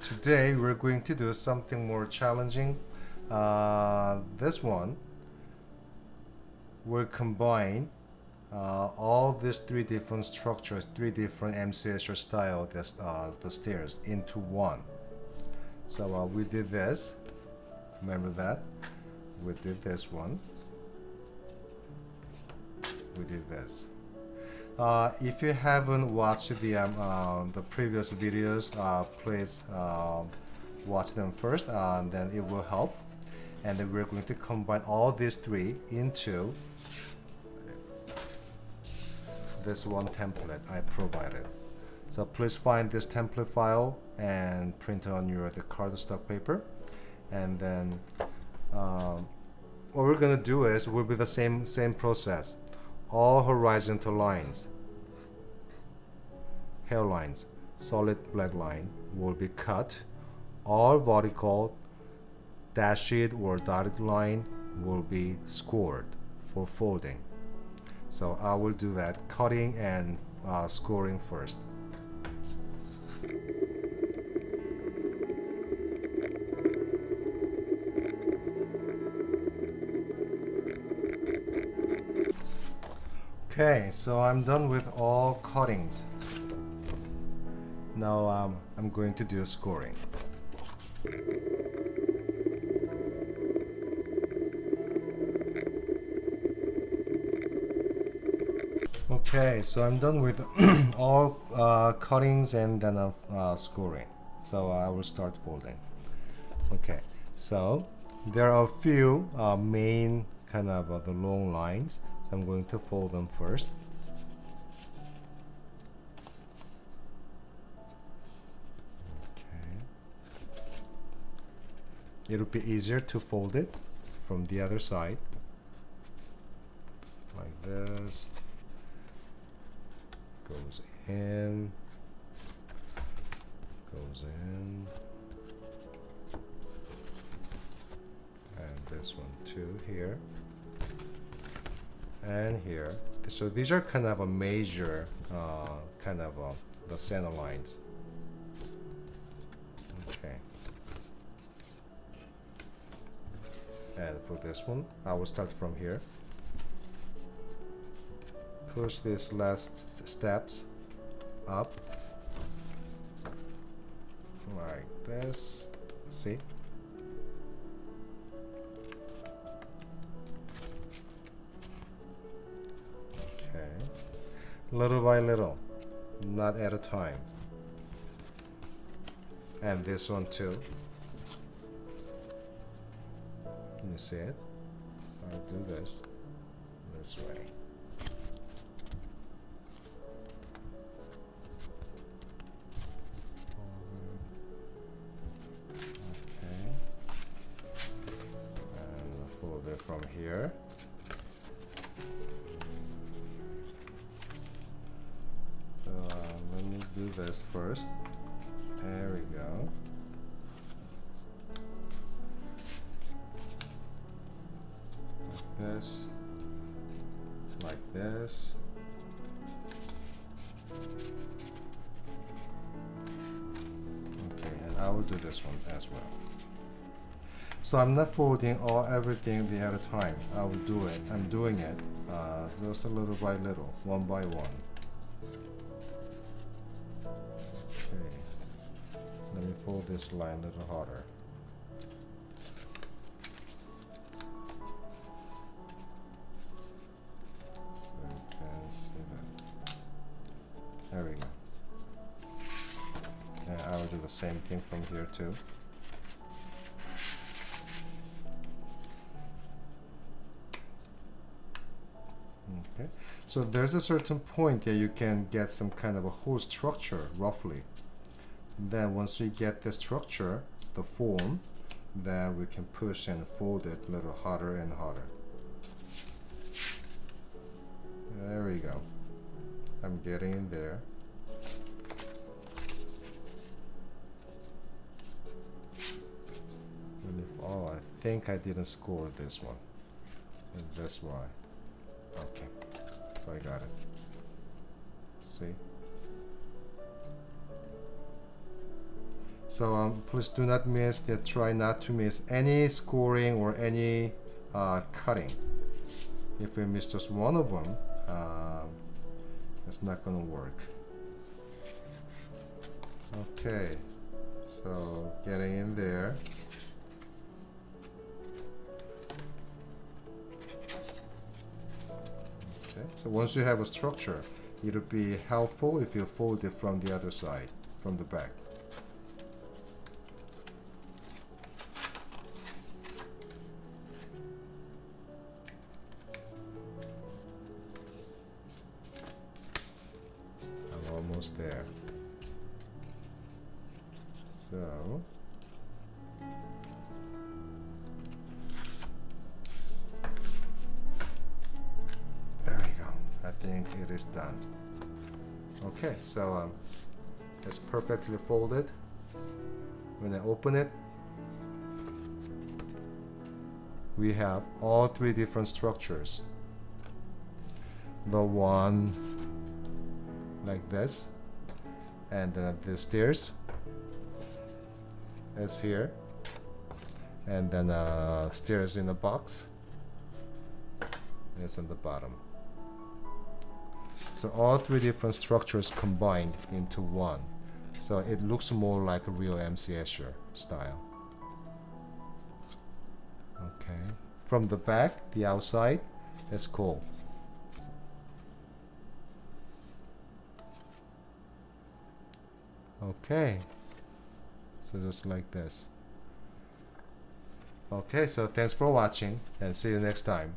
Today we're going to do something more challenging. This one will combine all these three different structures, three different M.C.Escher style, the stairs into one. So we did this. Remember that? We did this one. We did this. If you haven't watched the previous videos, please watch them first, and then it will help. And then we're going to combine all these three into this one template I provided. So please find this template file and print on the cardstock paper, and then what we're gonna do is will be the same process. All horizontal lines, hairlines, solid black line will be cut. All vertical dashed or dotted line will be scored for folding. So I will do that, cutting and scoring first. Okay, so I'm done with all cuttings. Now I'm going to do scoring. Okay, so I'm done with all cuttings and then scoring. So I will start folding. Okay, so there are a few main kind of the long lines. So I'm going to fold them first. Okay. It'll be easier to fold it from the other side. Like this. Goes in. Goes in. And this one too here. And here. So these are kind of a major the center lines. Okay. And for this one, I will start from here. Push these last steps up like this. See? Little by little, not at a time. And this one too. Can you see it? So I'll do this way. Okay. And fold it from here. Let me do this first. There we go. Like this. Like this. Okay, and I will do this one as well. So I'm not folding everything at a time. I will do it. I'm doing it just a little by little, one by one. Let me fold this line a little harder. So you can see that. There we go. And I will do the same thing from here too. Okay. So there's a certain point that you can get some kind of a whole structure roughly. Then once we get the structure, the form, then we can push and fold it a little harder and harder. There we go. I'm getting in there. Oh, I think I didn't score this one. And that's why. Okay, so I got it. See? So please do not miss that. Try not to miss any scoring or any cutting. If you miss just one of them, it's not gonna work. Okay, so getting in there. Okay, so once you have a structure, it'll be helpful if you fold it from the other side, from the back. I'm almost there. So there we go. I think it is done. Okay, so it's perfectly folded. When I open it, we have all three different structures. The one like this, and then the stairs is here, and then stairs in the box is on the bottom. So all three different structures combined into one. So it looks more like a real M.C.Escher style. Okay. From the back, the outside, is cool. Okay. So just like this. Okay, so thanks for watching and see you next time.